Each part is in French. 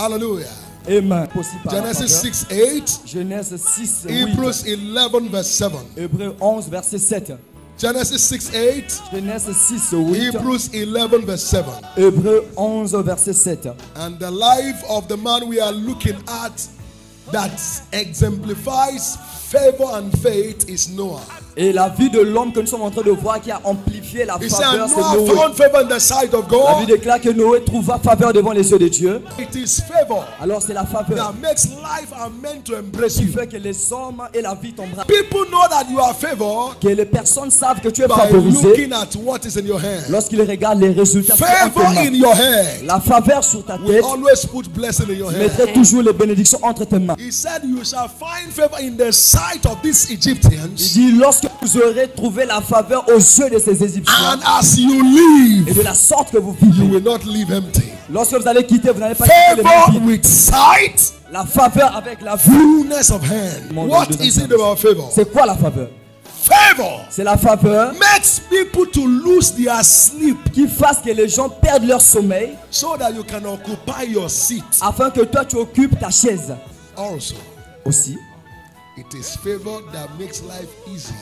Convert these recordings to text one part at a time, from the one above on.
Hallelujah. Amen. Genesis 6:8. Genèse 6, 8. Hebrews 11 verse 7. Hébreux 11, verset 7. Genesis 6:8. Genèse 6, 8. Hebrews 11 verse 7. Hébreux 11, verset 7. And the life of the man we are looking at that exemplifies favor and faith is Noah. Et la vie de l'homme que nous sommes en train de voir qui a amplifié la He said faveur, c'est Noah Noé. found favor in the sight of La God. Bible déclare que Noé trouva faveur devant les yeux de Dieu. It is favor Alors c'est la faveur that makes life and men to embrace qui you. fait que les hommes et la vie t'embrassent. People know that you are favored Que les personnes savent que tu es by favorisé looking at what is in your hand. lorsqu'ils regardent les résultats sur Favor tes mains. in your hand La faveur sur ta will tête always put blessing in your hand. mettrait toujours les bénédictions entre tes mains. He said you shall find favor in the sight of these Il Egyptians, dit lorsque vous aurez trouvé la faveur aux yeux de ces Égyptiens and as you et live, de la sorte que vous you vivez, will not live empty. lorsque vous allez quitter, vous n'allez pas quitter les mains Favor vides. with sight, La faveur avec la vue. fullness of hand. What is it about favor? C'est quoi la faveur? Favor C'est la faveur makes people to lose their sleep qui fasse que les gens perdent leur sommeil so that you can occupy your seat. afin que toi tu occupes ta chaise. Also, Aussi, it is favor that makes life easy.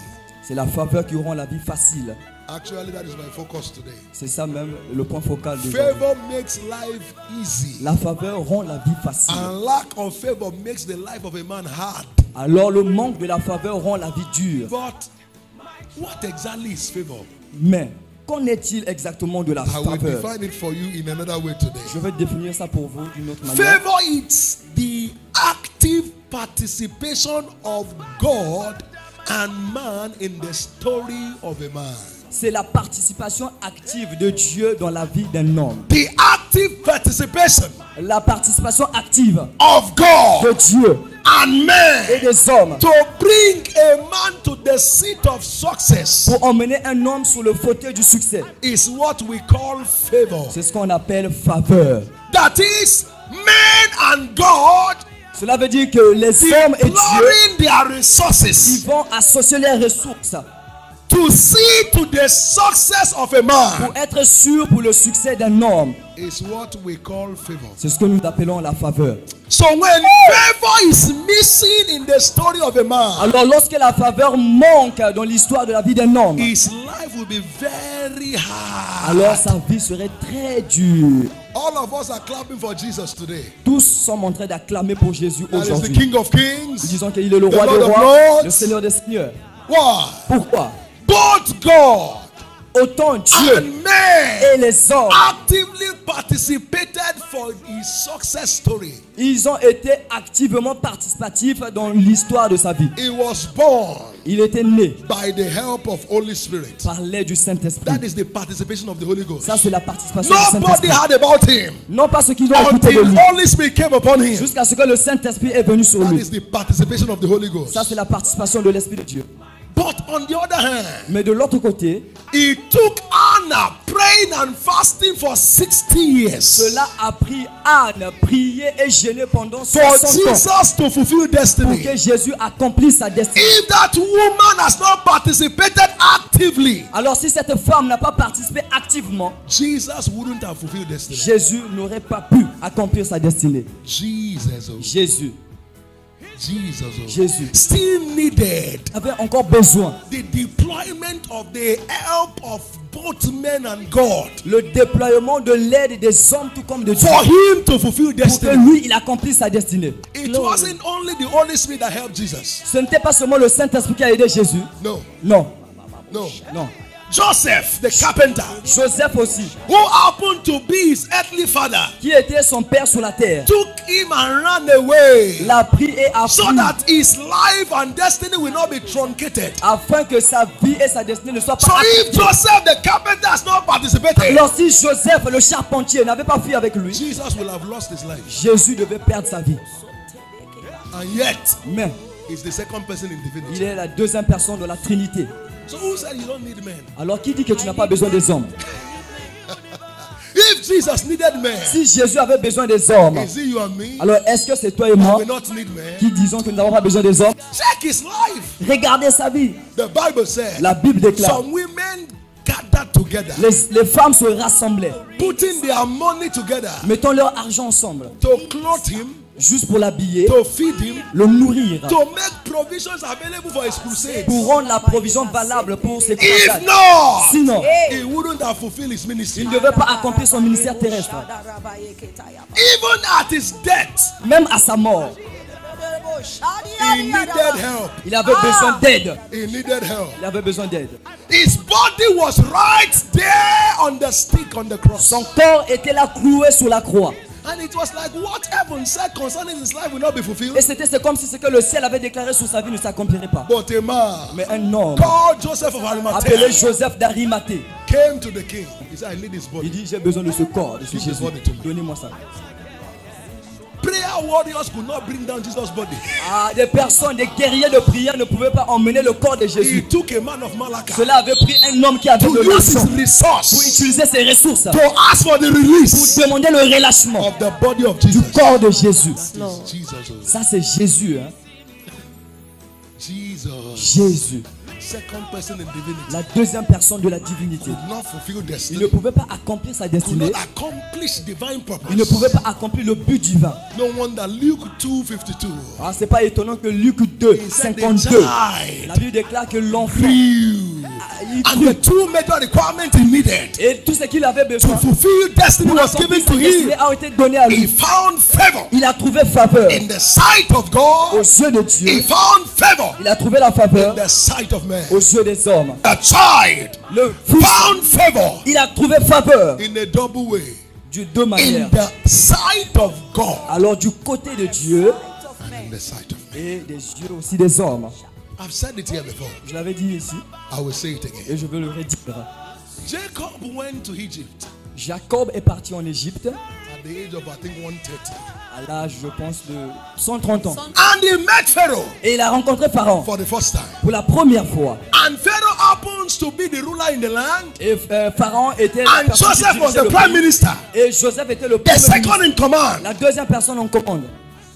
c'est la faveur qui rend la vie facile. Actually, that is my focus today. C'est ça même le point focal de Favor makes life easy, La faveur rend la vie facile. and lack of favor makes the life of a man hard. Alors le manque de la faveur rend la vie dure. But what exactly is favor? Mais qu'en est-il exactement de la I will faveur? define it for you in another way today. Je vais définir ça pour vous d'une autre manière. Favor is the active participation of God and man in the story of a man. C'est la participation active de Dieu dans la vie d'un homme. The active participation La participation active of de God Dieu and et man des hommes to bring a man to the seat of success pour emmener un homme sur le fauteuil du succès. is what we call favor. C'est ce qu'on appelle faveur. That is, man and God Cela veut dire que les hommes et Dieu deploying their ils resources vont associer leurs ressources to see to the success of a man pour être sûrs pour le succès d'un homme. is what we call favor. C'est ce que nous appelons la faveur. So when favor is missing in the story of a man, Alors lorsque la faveur manque dans l'histoire de la vie d'un homme, his life will be very hard. alors sa vie serait très dure. All of us are clapping for Jesus today. Tous sommes en train d'acclamer pour Jésus That is the aujourd'hui. King of Nous Kings. disons qu'il est le roi The des Lord of rois, Lords. le Seigneur des seigneurs. Why? Pourquoi? Both God Autant Dieu and man et les hommes, actively participated for his success story. ils ont été activement participatifs dans l'histoire de sa vie. He was born Il était né by the help of Holy Spirit. par l'aide du Saint-Esprit. That is the participation of the Holy Ghost. Ça, c'est la participation du Nobody Saint-Esprit. heard about him Non pas ce qu'ils ont écouté de until lui, Holy Spirit came upon him. jusqu'à ce que le Saint-Esprit est venu sur That lui. is the participation of the Holy Ghost. Ça, c'est la participation de l'Esprit de Dieu. But on the other hand, Mais de l'autre côté, he took Anna praying and fasting for 60 years cela a pris Anne prier et jeûner pendant for 60 ans Jesus to fulfill pour destiny. que Jésus accomplisse sa destinée. If that woman has not participated actively, Alors si cette femme n'a pas participé activement, Jesus wouldn't have fulfilled destiny. Jésus n'aurait pas pu accomplir sa destinée. Jesus, oh, Jésus Jesus still needed avait encore besoin the deployment of the help of both men and God le déploiement de l'aide des hommes tout comme de Dieu for him to fulfill pour que destiny. lui il accomplisse sa destinée. It wasn't only the Holy Spirit that helped Jesus. Ce n'était pas seulement le Saint-Esprit qui a aidé Jésus. No, Non, no. non. Joseph, the carpenter, Joseph aussi, who happened to be his earthly father, qui était son père sur la terre, took him and ran away l'a pris et a so fui that his life and destiny will not be truncated. afin que sa vie et sa destinée ne soient So pas if affectées. Joseph, the carpenter, has not participated, Alors si Joseph, le charpentier, n'avait pas fui avec lui, Jesus will have lost his life. Jésus devait perdre sa vie. And yet, Mais he's the second person in il divinity. est la deuxième personne de la Trinité. So who said you don't need men? Alors qui dit que tu n'as pas besoin des hommes? If Jesus needed men, Si Jésus avait besoin des hommes, is it you and me? alors est-ce que c'est toi et We moi will not need men. qui disons que nous n'avons pas besoin des hommes? Check his life. Regardez sa vie. The Bible said La Bible déclare some women gather gathered together, les femmes se rassemblaient, putting their money together mettant leur argent ensemble, to clothe him, juste pour l'habiller, to feed him, le nourrir, to make provisions available for his crusade. pour rendre la provision valable pour ses If croisades. not, Sinon, he wouldn't have fulfilled his ministry. il ne devait pas accomplir son ministère terrestre. Even at his death, Même à sa mort, he needed help. il avait besoin d'aide. He needed help. Il avait besoin d'aide. His body was right there on the stick on the cross. Son corps était là cloué sur la croix. And it was like what heaven said concerning his life will not be fulfilled. Et c'est comme si ce que le ciel avait déclaré sur sa vie ne s'accomplirait pas. But a man Mais un homme called Joseph of Arimathea appelé Joseph d'Arimathée, came to the king. He said, I need his il body. dit j'ai besoin de ce corps, de ce Give this Jésus. body to me. Donnez-moi ça. Prayer warriors could not bring down Jesus' body. Ah, des personnes, des guerriers de prière ne pouvaient pas emmener le corps de He Jésus. took a man of Malacca Cela avait pris un homme qui avait to de use l'argent his pour resource utiliser ses ressources, to ask for the pour release demander le relâchement of the body of du Jesus. corps de Jésus. Jesus. Ça c'est Jésus, hein? Jesus. Jésus, Second person in divinity. la deuxième personne de la divinité. Could not fulfill Il ne destiny. pouvait pas accomplir sa Could destinée. not accomplish divine Il ne pouvait purpose. pas accomplir le but divin. No wonder Luke 2:52. Ah, c'est pas étonnant que Luc 2, He said the 52, child la Bible déclare que l'enfant, grew. il And the crut. two major requirements he needed Et tout ce qu'il avait to besoin fulfill destiny pour was accomplir given sa to destinée him. a été donné à He lui. found favor Il a trouvé faveur in the sight of aux God. yeux de He Dieu. found favor Il a trouvé la in faveur the sight of man. aux yeux des hommes. A child Le fils, found favor il a trouvé faveur in a double way. de deux In manières. the sight of God Alors du côté de Dieu and in the sight of man. et des yeux aussi des hommes. I've said it here before. Je l'avais dit ici I will say it again. et je veux le redire. Jacob went to Egypt Jacob est parti en Égypte at the age of I think 130. à l'âge, je pense, de 130 ans. And he met Pharaoh Et il a rencontré Pharaon for the first time. pour la première fois. And Pharaoh happens to be the ruler in the land. Et Pharaon était la And personne qui Joseph was dirigeait the le prime pays. minister. Et Joseph était le The premier second ministre, in command. la deuxième personne en commande.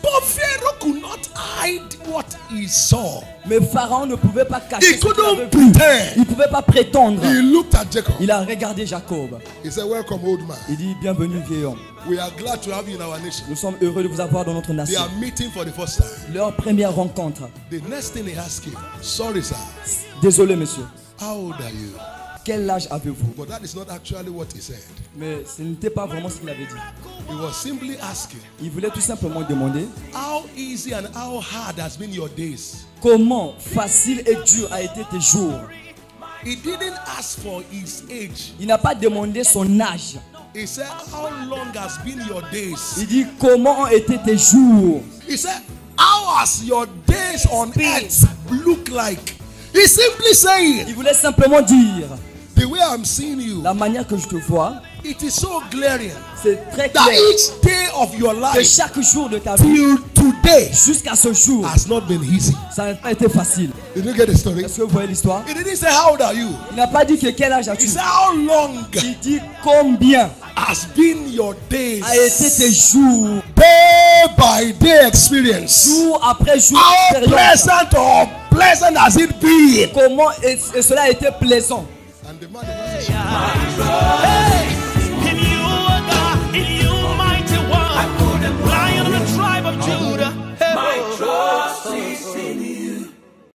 But Pharaoh could not hide what he saw. Mais Pharaon ne pouvait pas cacher He ce qu'il avait couldn't vu. pretend. Il ne pouvait pas prétendre. He looked at Jacob. Il a regardé Jacob. He said, welcome, old man. Il dit bienvenue vieil homme. We are glad to have you in our nation. Nous sommes heureux de vous avoir dans notre They nation. are meeting for the first time. Leur première rencontre. The next thing he asked him, sorry, sir, Désolé monsieur. how old are you? Quel âge avez-vous? But that is not actually what he said. Mais ce n'était pas vraiment ce qu'il avait dit. He was simply asking, Il voulait tout simplement demander how easy and how hard has been your days? comment facile et dur a été tes jours. He didn't ask for his age. Il n'a pas demandé son âge. He said, how long has been your days? Il dit comment ont été tes jours. He said, how has your days on earth look like? He's simply saying, Il voulait simplement dire the way I'm seeing you, la manière que je te vois, it is so glaring c'est très that clair each day of your que life chaque jour de ta vie till today jusqu'à ce jour, has not been easy. ça n'a pas été facile. Did you get the story? Est-ce que vous voyez l'histoire? He didn't say, how old are you? Il n'a pas dit que quel âge He as-tu. said, how long Il dit combien has been your days? a été tes jours, Day by day experience. jour après jour, How expérience. pleasant or pleasant has it been? Comment et cela a été plaisant. And the man